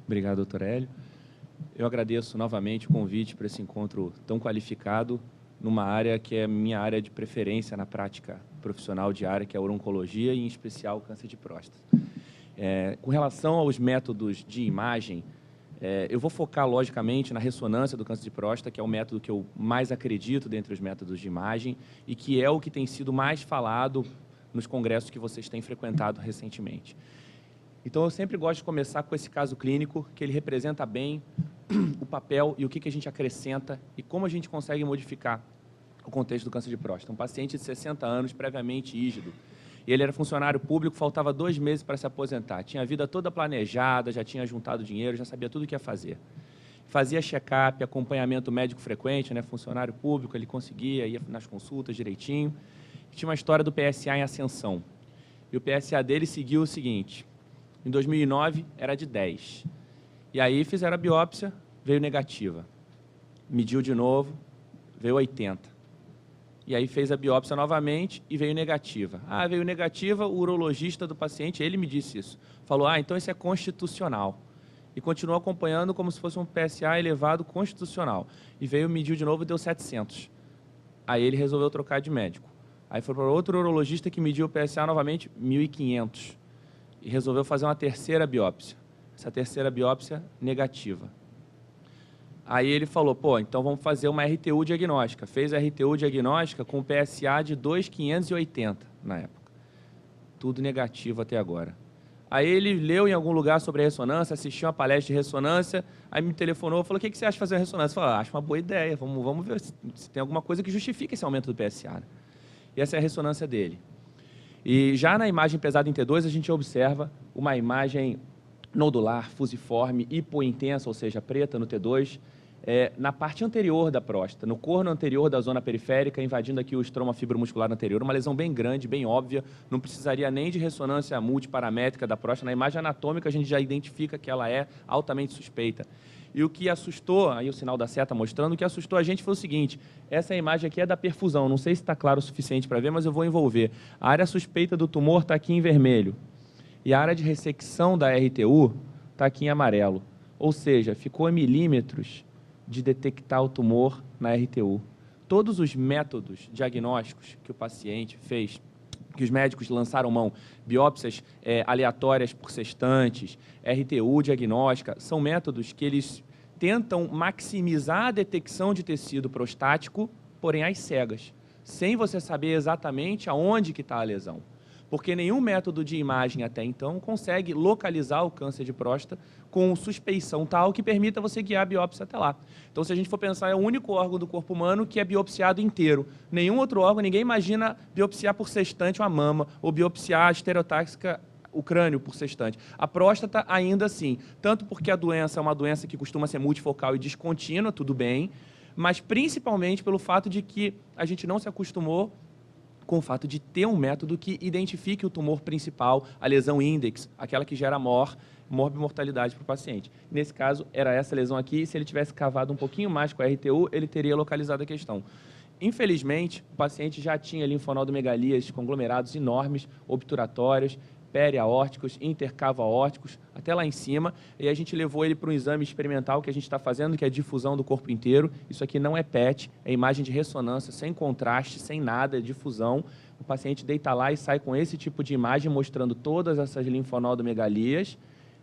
Obrigado, doutor Hélio. Eu agradeço novamente o convite para esse encontro tão qualificado numa área que é minha área de preferência na prática profissional diária, que é a oncologia e, em especial, o câncer de próstata. Com relação aos métodos de imagem, eu vou focar, logicamente, na ressonância do câncer de próstata, que é o método que eu mais acredito dentre os métodos de imagem e que é o que tem sido mais falado nos congressos que vocês têm frequentado recentemente. Então, eu sempre gosto de começar com esse caso clínico, que ele representa bem o papel e o que a gente acrescenta e como a gente consegue modificar o contexto do câncer de próstata. Um paciente de 60 anos, previamente ígido, e ele era funcionário público, faltava 2 meses para se aposentar. Tinha a vida toda planejada, já tinha juntado dinheiro, já sabia tudo o que ia fazer. Fazia check-up, acompanhamento médico frequente, né? Funcionário público, ele conseguia, ia nas consultas direitinho. Tinha uma história do PSA em ascensão. E o PSA dele seguiu o seguinte: em 2009 era de 10. E aí fizeram a biópsia, veio negativa. Mediu de novo, veio 80. E aí fez a biópsia novamente e veio negativa. Ah, veio negativa, o urologista do paciente, ele me disse isso. Falou, então isso é constitucional. E continuou acompanhando como se fosse um PSA elevado constitucional. E veio, mediu de novo e deu 700. Aí ele resolveu trocar de médico. Aí foi para outro urologista que mediu o PSA novamente, 1.500. E resolveu fazer uma terceira biópsia. Essa terceira biópsia negativa. Aí ele falou, então vamos fazer uma RTU diagnóstica. Fez a RTU diagnóstica com PSA de 2.580 na época. Tudo negativo até agora. Aí ele leu em algum lugar sobre a ressonância, assistiu uma palestra de ressonância, aí me telefonou, falou, o que você acha de fazer a ressonância? Eu falei, acho uma boa ideia, vamos ver se tem alguma coisa que justifique esse aumento do PSA. Né? E essa é a ressonância dele. E já na imagem pesada em T2, a gente observa uma imagem nodular, fusiforme, hipointensa, ou seja, preta no T2, na parte anterior da próstata, no corno anterior da zona periférica, invadindo aqui o estroma fibromuscular anterior, uma lesão bem grande, bem óbvia, não precisaria nem de ressonância multiparamétrica da próstata. Na imagem anatômica, a gente já identifica que ela é altamente suspeita. E o que assustou, aí o sinal da seta mostrando, o que assustou a gente foi o seguinte, essa imagem aqui é da perfusão, não sei se está claro o suficiente para ver, mas eu vou envolver. A área suspeita do tumor está aqui em vermelho. E a área de ressecção da RTU está aqui em amarelo. Ou seja, ficou a milímetros de detectar o tumor na RTU. Todos os métodos diagnósticos que o paciente fez, que os médicos lançaram mão, biópsias aleatórias por sextantes, RTU diagnóstica, são métodos que eles tentam maximizar a detecção de tecido prostático, porém às cegas, sem você saber exatamente aonde que está a lesão. Porque nenhum método de imagem até então consegue localizar o câncer de próstata com suspeição tal que permita você guiar a biópsia até lá. Então, se a gente for pensar, é o único órgão do corpo humano que é biopsiado inteiro. Nenhum outro órgão, ninguém imagina biopsiar por sextante uma mama ou biopsiar estereotáxica o crânio por sextante. A próstata ainda assim, tanto porque a doença é uma doença que costuma ser multifocal e descontínua, tudo bem, mas principalmente pelo fato de que a gente não se acostumou com o fato de ter um método que identifique o tumor principal, a lesão índex, aquela que gera morbimortalidade para o paciente. Nesse caso, era essa lesão aqui, e se ele tivesse cavado um pouquinho mais com a RTU, ele teria localizado a questão. Infelizmente, o paciente já tinha linfonodomegalias, conglomerados enormes, obturatórios, periaórticos, intercavo-aórticos, até lá em cima, e a gente levou ele para um exame experimental que a gente está fazendo, que é a difusão do corpo inteiro. Isso aqui não é PET, é imagem de ressonância, sem contraste, sem nada, é difusão. O paciente deita lá e sai com esse tipo de imagem, mostrando todas essas linfonodomegalias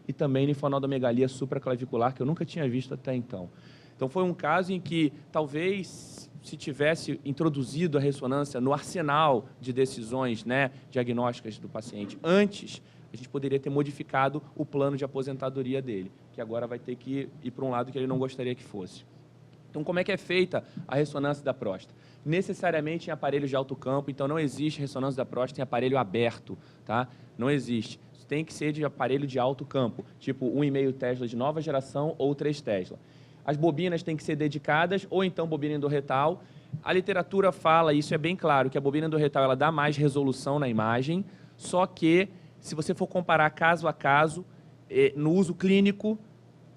e também linfonodomegalia supraclavicular, que eu nunca tinha visto até então. Então, foi um caso em que, talvez, se tivesse introduzido a ressonância no arsenal de decisões, né, diagnósticas do paciente antes, a gente poderia ter modificado o plano de aposentadoria dele, que agora vai ter que ir para um lado que ele não gostaria que fosse. Então, como é que é feita a ressonância da próstata? Necessariamente em aparelhos de alto campo, então não existe ressonância da próstata em aparelho aberto, tá? Não existe. Tem que ser de aparelho de alto campo, tipo 1,5 Tesla de nova geração ou 3 Tesla. As bobinas têm que ser dedicadas, ou então bobina endorretal. A literatura fala, isso é bem claro, que a bobina endorretal ela dá mais resolução na imagem, só que, se você for comparar caso a caso, no uso clínico,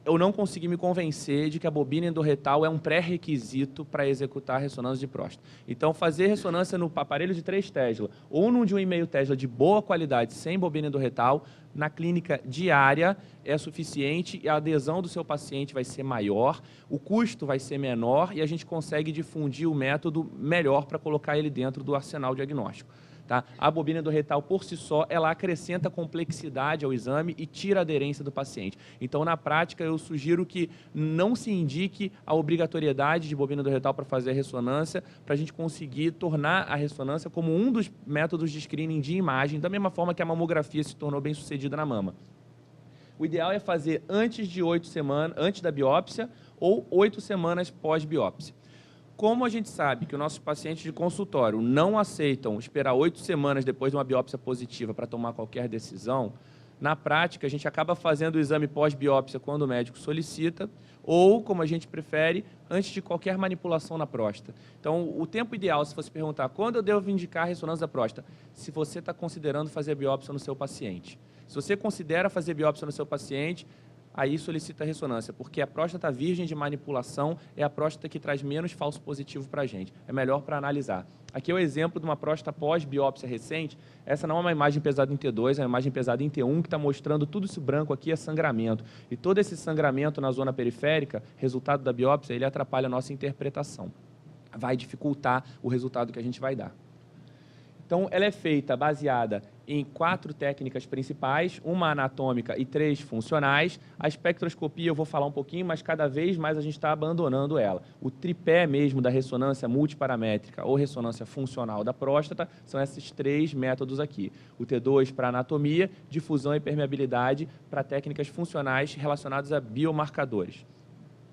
eu não consegui me convencer de que a bobina endorretal é um pré-requisito para executar a ressonância de próstata. Então, fazer ressonância no aparelho de 3 Tesla ou num de 1,5 Tesla de boa qualidade, sem bobina endorretal, na clínica diária é suficiente e a adesão do seu paciente vai ser maior, o custo vai ser menor e a gente consegue difundir o método melhor para colocar ele dentro do arsenal diagnóstico. Tá? A bobina endorretal, por si só, ela acrescenta complexidade ao exame e tira a aderência do paciente. Então, na prática, eu sugiro que não se indique a obrigatoriedade de bobina endorretal para fazer a ressonância, para a gente conseguir tornar a ressonância como um dos métodos de screening de imagem, da mesma forma que a mamografia se tornou bem sucedida na mama. O ideal é fazer antes de 8 semanas, antes da biópsia, ou 8 semanas pós-biópsia. Como a gente sabe que os nossos pacientes de consultório não aceitam esperar 8 semanas depois de uma biópsia positiva para tomar qualquer decisão, na prática a gente acaba fazendo o exame pós-biópsia quando o médico solicita ou, como a gente prefere, antes de qualquer manipulação na próstata. Então, o tempo ideal, se você perguntar quando eu devo indicar a ressonância da próstata, se você está considerando fazer biópsia no seu paciente. Se você considera fazer biópsia no seu paciente, aí solicita a ressonância, porque a próstata virgem de manipulação é a próstata que traz menos falso positivo para a gente. É melhor para analisar. Aqui é o exemplo de uma próstata pós-biópsia recente. Essa não é uma imagem pesada em T2, é uma imagem pesada em T1, que está mostrando tudo isso branco aqui é sangramento. E todo esse sangramento na zona periférica, resultado da biópsia, ele atrapalha a nossa interpretação. Vai dificultar o resultado que a gente vai dar. Então, ela é feita baseada em 4 técnicas principais, uma anatômica e 3 funcionais. A espectroscopia eu vou falar um pouquinho, mas cada vez mais a gente está abandonando ela. O tripé mesmo da ressonância multiparamétrica ou ressonância funcional da próstata são esses 3 métodos aqui. O T2 para anatomia, difusão e permeabilidade para técnicas funcionais relacionadas a biomarcadores.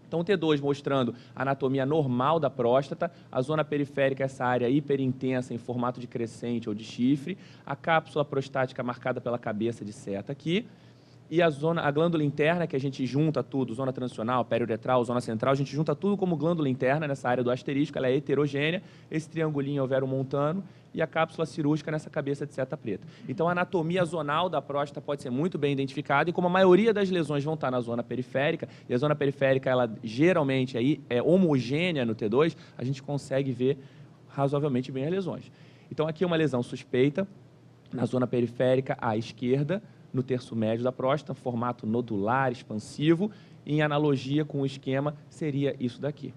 Então, o T2 mostrando a anatomia normal da próstata, a zona periférica, essa área hiperintensa em formato de crescente ou de chifre, a cápsula prostática marcada pela cabeça de seta aqui, e a glândula interna, que a gente junta tudo, zona transicional, periuretral, zona central, a gente junta tudo como glândula interna nessa área do asterisco, ela é heterogênea, esse triangulinho overomontano e a cápsula cirúrgica nessa cabeça de seta preta. Então, a anatomia zonal da próstata pode ser muito bem identificada e como a maioria das lesões vão estar na zona periférica, e a zona periférica, ela geralmente aí é homogênea no T2, a gente consegue ver razoavelmente bem as lesões. Então, aqui é uma lesão suspeita, na zona periférica à esquerda, no terço médio da próstata, formato nodular, expansivo, e em analogia com o esquema, seria isso daqui.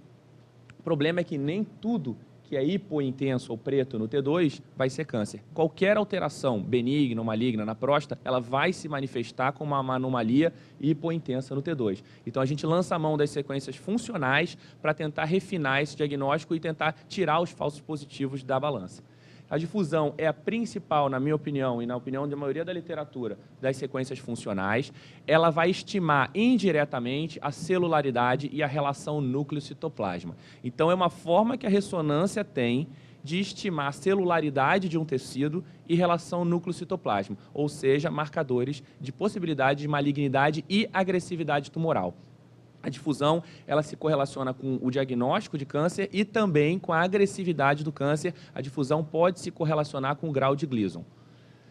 O problema é que nem tudo que é hipointenso ou preto no T2 vai ser câncer. Qualquer alteração benigna ou maligna na próstata, ela vai se manifestar como uma anomalia hipointensa no T2. Então, a gente lança a mão das sequências funcionais para tentar refinar esse diagnóstico e tentar tirar os falsos positivos da balança. A difusão é a principal, na minha opinião, e na opinião da maioria da literatura, das sequências funcionais. Ela vai estimar indiretamente a celularidade e a relação núcleo-citoplasma. Então, é uma forma que a ressonância tem de estimar a celularidade de um tecido e relação núcleo-citoplasma, ou seja, marcadores de possibilidade de malignidade e agressividade tumoral. A difusão, ela se correlaciona com o diagnóstico de câncer e também com a agressividade do câncer. A difusão pode se correlacionar com o grau de Gleason.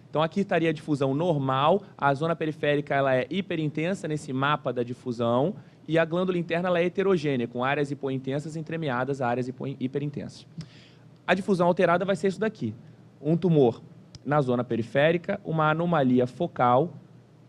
Então, aqui estaria a difusão normal, a zona periférica ela é hiperintensa nesse mapa da difusão e a glândula interna ela é heterogênea, com áreas hipointensas entremeadas a áreas hiperintensas. A difusão alterada vai ser isso daqui, um tumor na zona periférica, uma anomalia focal,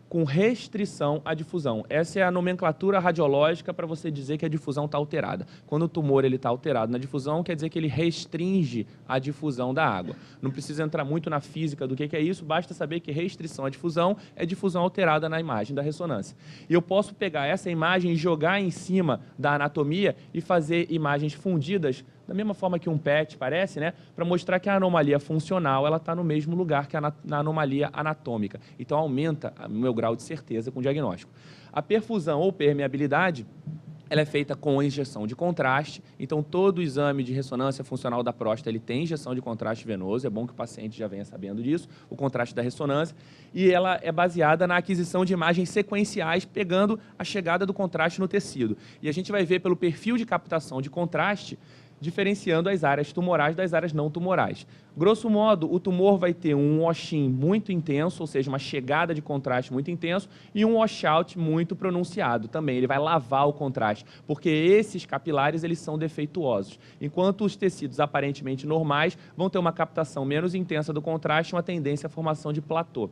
com restrição à difusão. Essa é a nomenclatura radiológica para você dizer que a difusão está alterada. Quando o tumor está alterado na difusão, quer dizer que ele restringe a difusão da água. Não precisa entrar muito na física do que é isso, basta saber que restrição à difusão é difusão alterada na imagem da ressonância. E eu posso pegar essa imagem e jogar em cima da anatomia e fazer imagens fundidas da mesma forma que um PET parece, né, para mostrar que a anomalia funcional ela está no mesmo lugar que a anomalia anatômica. Então, aumenta o meu grau de certeza com o diagnóstico. A perfusão ou permeabilidade, ela é feita com injeção de contraste. Então, todo exame de ressonância funcional da próstata ele tem injeção de contraste venoso. É bom que o paciente já venha sabendo disso, o contraste da ressonância. E ela é baseada na aquisição de imagens sequenciais, pegando a chegada do contraste no tecido. E a gente vai ver pelo perfil de captação de contraste diferenciando as áreas tumorais das áreas não tumorais. Grosso modo, o tumor vai ter um wash-in muito intenso, ou seja, uma chegada de contraste muito intenso, e um wash-out muito pronunciado também. Ele vai lavar o contraste, porque esses capilares eles são defeituosos, enquanto os tecidos aparentemente normais vão ter uma captação menos intensa do contraste e uma tendência à formação de platô.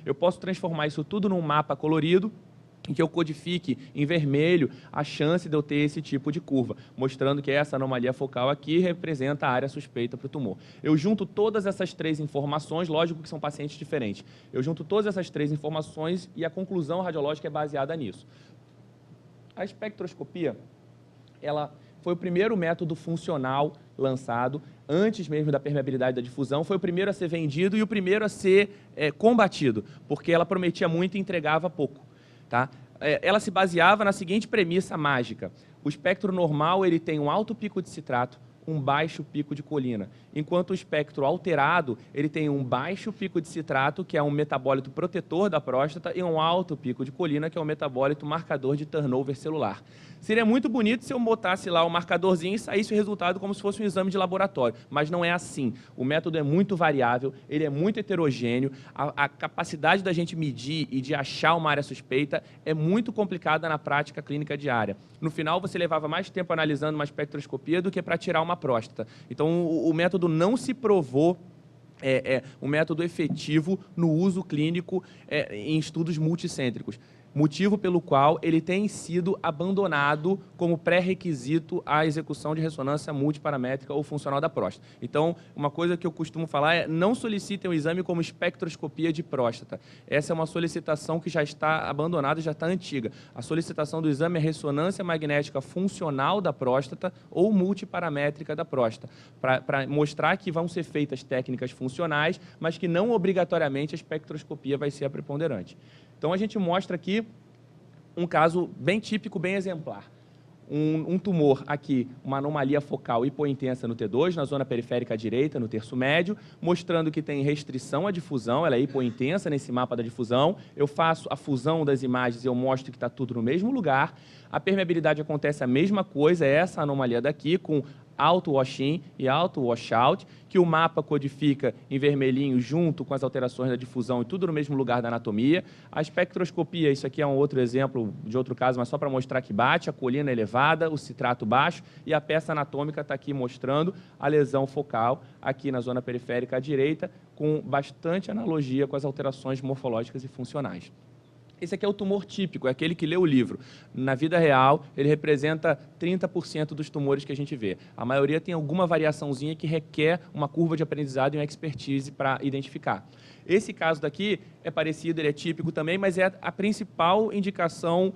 Eu posso transformar isso tudo num mapa colorido, em que eu codifique em vermelho a chance de eu ter esse tipo de curva, mostrando que essa anomalia focal aqui representa a área suspeita para o tumor. Eu junto todas essas três informações, lógico que são pacientes diferentes, eu junto todas essas três informações e a conclusão radiológica é baseada nisso. A espectroscopia, ela foi o primeiro método funcional lançado, antes mesmo da permeabilidade da difusão, foi o primeiro a ser vendido e o primeiro a ser combatido, porque ela prometia muito e entregava pouco. Tá? Ela se baseava na seguinte premissa mágica: o espectro normal ele tem um alto pico de citrato, um baixo pico de colina, enquanto o espectro alterado ele tem um baixo pico de citrato, que é um metabólito protetor da próstata, e um alto pico de colina, que é um metabólito marcador de turnover celular. Seria muito bonito se eu botasse lá o marcadorzinho e saísse o resultado como se fosse um exame de laboratório, mas não é assim. O método é muito variável, ele é muito heterogêneo, a capacidade da gente medir e de achar uma área suspeita é muito complicada na prática clínica diária. No final, você levava mais tempo analisando uma espectroscopia do que para tirar uma próstata. Então, o método não se provou um método efetivo no uso clínico em estudos multicêntricos. Motivo pelo qual ele tem sido abandonado como pré-requisito à execução de ressonância multiparamétrica ou funcional da próstata. Então, uma coisa que eu costumo falar é: não solicitem o exame como espectroscopia de próstata. Essa é uma solicitação que já está abandonada, já está antiga. A solicitação do exame é ressonância magnética funcional da próstata ou multiparamétrica da próstata, para mostrar que vão ser feitas técnicas funcionais, mas que não obrigatoriamente a espectroscopia vai ser a preponderante. Então, a gente mostra aqui um caso bem típico, bem exemplar. Um tumor aqui, uma anomalia focal hipointensa no T2, na zona periférica direita, no terço médio, mostrando que tem restrição à difusão, ela é hipointensa nesse mapa da difusão. Eu faço a fusão das imagens e eu mostro que está tudo no mesmo lugar. A permeabilidade acontece a mesma coisa, é essa anomalia daqui, com alto wash-in e alto wash-out, que o mapa codifica em vermelhinho junto com as alterações da difusão e tudo no mesmo lugar da anatomia. A espectroscopia, isso aqui é um outro exemplo de outro caso, mas só para mostrar que bate, a colina elevada, o citrato baixo, e a peça anatômica está aqui mostrando a lesão focal aqui na zona periférica à direita, com bastante analogia com as alterações morfológicas e funcionais. Esse aqui é o tumor típico, é aquele que lê o livro. Na vida real, ele representa 30% dos tumores que a gente vê. A maioria tem alguma variaçãozinha que requer uma curva de aprendizado e uma expertise para identificar. Esse caso daqui é parecido, ele é típico também, mas é a principal indicação,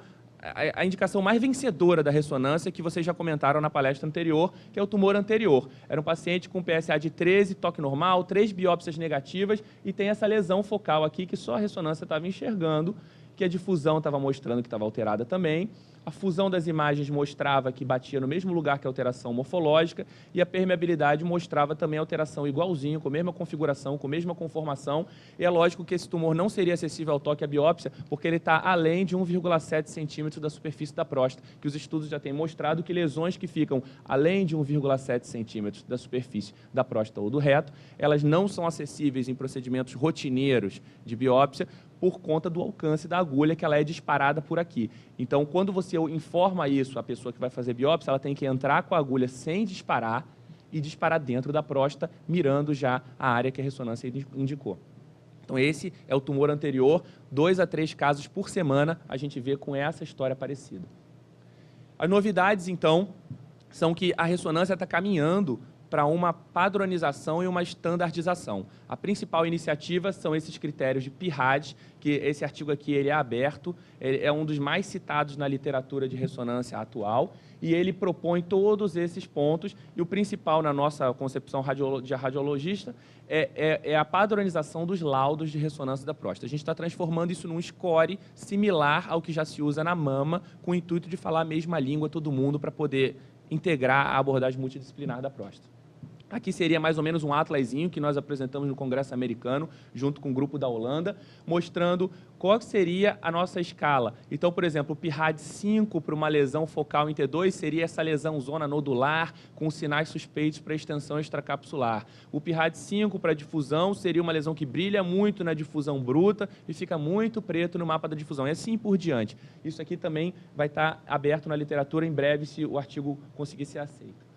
a indicação mais vencedora da ressonância, que vocês já comentaram na palestra anterior, que é o tumor anterior. Era um paciente com PSA de 13, toque normal, 3 biópsias negativas, e tem essa lesão focal aqui que só a ressonância estava enxergando, que a difusão estava mostrando que estava alterada também, a fusão das imagens mostrava que batia no mesmo lugar que a alteração morfológica, e a permeabilidade mostrava também a alteração igualzinho, com a mesma configuração, com a mesma conformação, e é lógico que esse tumor não seria acessível ao toque e à biópsia, porque ele está além de 1,7 centímetros da superfície da próstata, que os estudos já têm mostrado que lesões que ficam além de 1,7 centímetros da superfície da próstata ou do reto, elas não são acessíveis em procedimentos rotineiros de biópsia, por conta do alcance da agulha, que ela é disparada por aqui. Então, quando você informa isso à pessoa que vai fazer biópsia, ela tem que entrar com a agulha sem disparar e disparar dentro da próstata, mirando já a área que a ressonância indicou. Então, esse é o tumor anterior, 2 a 3 casos por semana a gente vê com essa história parecida. As novidades, então, são que a ressonância está caminhando para uma padronização e uma estandardização. A principal iniciativa são esses critérios de PIRAD, que esse artigo aqui ele é aberto, ele é um dos mais citados na literatura de ressonância atual, e ele propõe todos esses pontos, e o principal na nossa concepção de radiologista é a padronização dos laudos de ressonância da próstata. A gente está transformando isso num score similar ao que já se usa na mama, com o intuito de falar a mesma língua todo mundo para poder integrar a abordagem multidisciplinar da próstata. Aqui seria mais ou menos um atlasinho que nós apresentamos no Congresso Americano, junto com o grupo da Holanda, mostrando qual seria a nossa escala. Então, por exemplo, o PIRAD 5 para uma lesão focal em T2 seria essa lesão zona nodular com sinais suspeitos para extensão extracapsular. O PIRAD 5 para difusão seria uma lesão que brilha muito na difusão bruta e fica muito preto no mapa da difusão, e assim por diante. Isso aqui também vai estar aberto na literatura em breve, se o artigo conseguir ser aceito.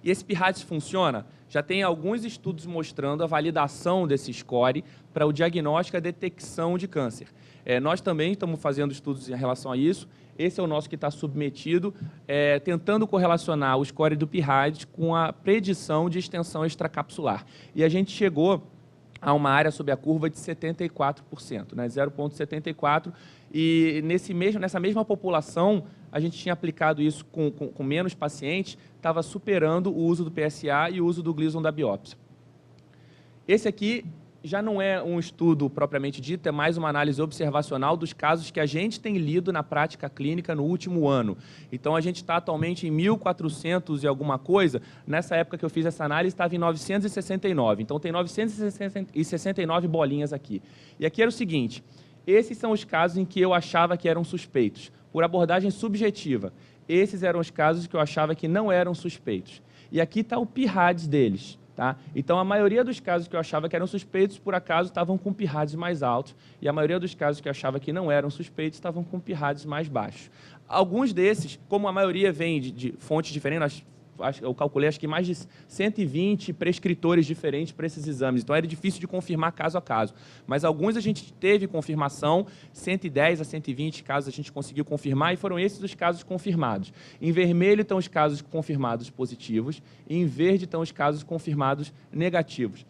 E esse PIRADS funciona? Já tem alguns estudos mostrando a validação desse score para o diagnóstico e a detecção de câncer. Nós também estamos fazendo estudos em relação a isso. Esse é o nosso que está submetido, tentando correlacionar o score do PIRADS com a predição de extensão extracapsular. E a gente chegou a uma área sob a curva de 74%, né, 0,74%, e nessa mesma população, a gente tinha aplicado isso com menos pacientes, estava superando o uso do PSA e o uso do Gleason da biópsia. Esse aqui já não é um estudo propriamente dito, é mais uma análise observacional dos casos que a gente tem lido na prática clínica no último ano. Então, a gente está atualmente em 1.400 e alguma coisa. Nessa época que eu fiz essa análise, estava em 969. Então, tem 969 bolinhas aqui. E aqui era o seguinte, esses são os casos em que eu achava que eram suspeitos, por abordagem subjetiva. Esses eram os casos que eu achava que não eram suspeitos. E aqui está o PIRADS deles. Tá? Então, a maioria dos casos que eu achava que eram suspeitos, por acaso, estavam com PIRADS mais altos, e a maioria dos casos que eu achava que não eram suspeitos, estavam com PIRADS mais baixos. Alguns desses, como a maioria vem de fontes diferentes, eu calculei acho que mais de 120 prescritores diferentes para esses exames, então era difícil de confirmar caso a caso. Mas alguns a gente teve confirmação, 110 a 120 casos a gente conseguiu confirmar, e foram esses os casos confirmados. Em vermelho estão os casos confirmados positivos, e em verde estão os casos confirmados negativos,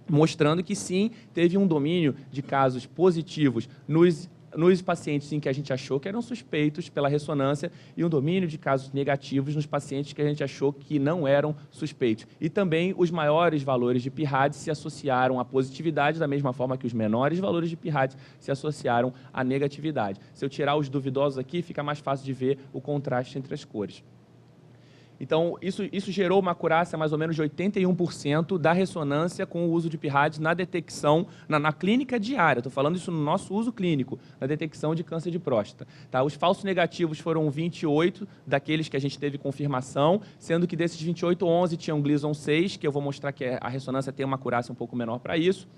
mostrando que sim, teve um domínio de casos positivos nos pacientes em que a gente achou que eram suspeitos pela ressonância, e um domínio de casos negativos nos pacientes que a gente achou que não eram suspeitos. E também os maiores valores de PIRADS se associaram à positividade, da mesma forma que os menores valores de PIRADS se associaram à negatividade. Se eu tirar os duvidosos aqui, fica mais fácil de ver o contraste entre as cores. Então, isso gerou uma acurácia mais ou menos de 81% da ressonância com o uso de PIRADS na detecção, na clínica diária. Estou falando isso no nosso uso clínico, na detecção de câncer de próstata. Tá? Os falsos negativos foram 28 daqueles que a gente teve confirmação, sendo que desses 28, 11 tinham Gleason 6, que eu vou mostrar que a ressonância tem uma acurácia um pouco menor para isso.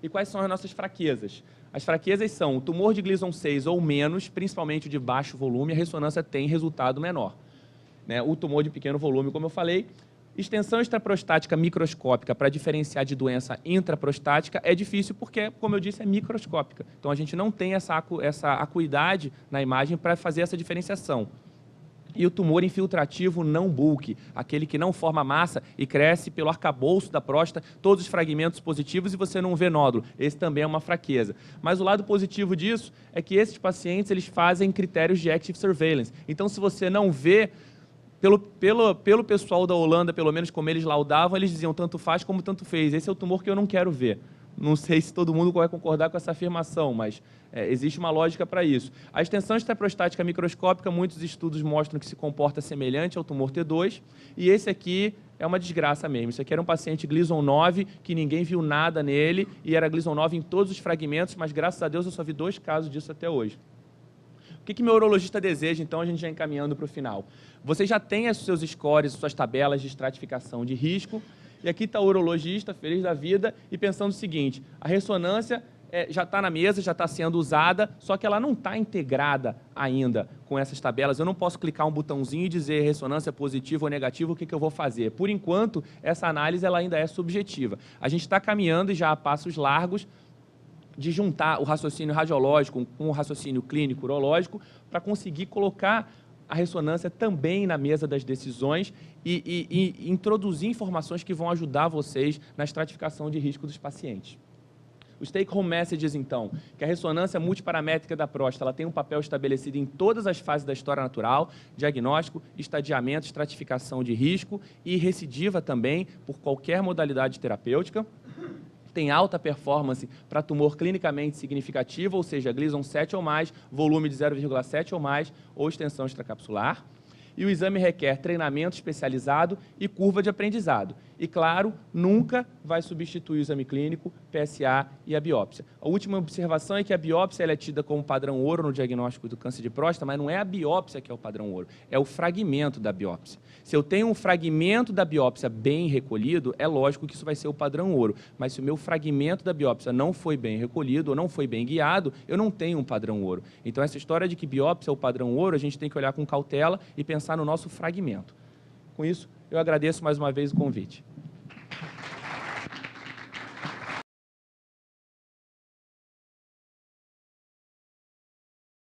E quais são as nossas fraquezas? As fraquezas são o tumor de Gleason 6 ou menos, principalmente de baixo volume, a ressonância tem resultado menor. O tumor de pequeno volume, como eu falei. Extensão extraprostática microscópica para diferenciar de doença intraprostática é difícil porque, como eu disse, é microscópica. Então, a gente não tem essa acuidade na imagem para fazer essa diferenciação. E o tumor infiltrativo não bulk, aquele que não forma massa e cresce pelo arcabouço da próstata, todos os fragmentos positivos e você não vê nódulo. Esse também é uma fraqueza. Mas o lado positivo disso é que esses pacientes eles fazem critérios de active surveillance. Então, se você não vê, pelo pessoal da Holanda, pelo menos como eles laudavam, eles diziam tanto faz como tanto fez. Esse é o tumor que eu não quero ver. Não sei se todo mundo vai concordar com essa afirmação, mas existe uma lógica para isso. A extensão extraprostática microscópica, muitos estudos mostram que se comporta semelhante ao tumor T2, e esse aqui é uma desgraça mesmo. Isso aqui era um paciente Gleason 9, que ninguém viu nada nele, e era Gleason 9 em todos os fragmentos, mas graças a Deus eu só vi 2 casos disso até hoje. O que meu urologista deseja, então, a gente já encaminhando para o final? Você já tem os seus scores, suas tabelas de estratificação de risco, e aqui está o urologista, feliz da vida, e pensando o seguinte, a ressonância já está na mesa, já está sendo usada, só que ela não está integrada ainda com essas tabelas. Eu não posso clicar um botãozinho e dizer ressonância positiva ou negativa, o que eu vou fazer? Por enquanto, essa análise ela ainda é subjetiva. A gente está caminhando e já a passos largos de juntar o raciocínio radiológico com o raciocínio clínico urológico para conseguir colocar a ressonância também na mesa das decisões e introduzir informações que vão ajudar vocês na estratificação de risco dos pacientes. Os take-home messages, então, que a ressonância multiparamétrica da próstata ela tem um papel estabelecido em todas as fases da história natural, diagnóstico, estadiamento, estratificação de risco e recidiva também por qualquer modalidade terapêutica. Tem alta performance para tumor clinicamente significativo, ou seja, Gleason 7 ou mais, volume de 0,7 ou mais, ou extensão extracapsular. E o exame requer treinamento especializado e curva de aprendizado. E, claro, nunca vai substituir o exame clínico, PSA e a biópsia. A última observação é que a biópsia ela é tida como padrão ouro no diagnóstico do câncer de próstata, mas não é a biópsia que é o padrão ouro, é o fragmento da biópsia. Se eu tenho um fragmento da biópsia bem recolhido, é lógico que isso vai ser o padrão ouro. Mas se o meu fragmento da biópsia não foi bem recolhido ou não foi bem guiado, eu não tenho um padrão ouro. Então, essa história de que biópsia é o padrão ouro, a gente tem que olhar com cautela e pensar no nosso fragmento. Com isso, eu agradeço mais uma vez o convite.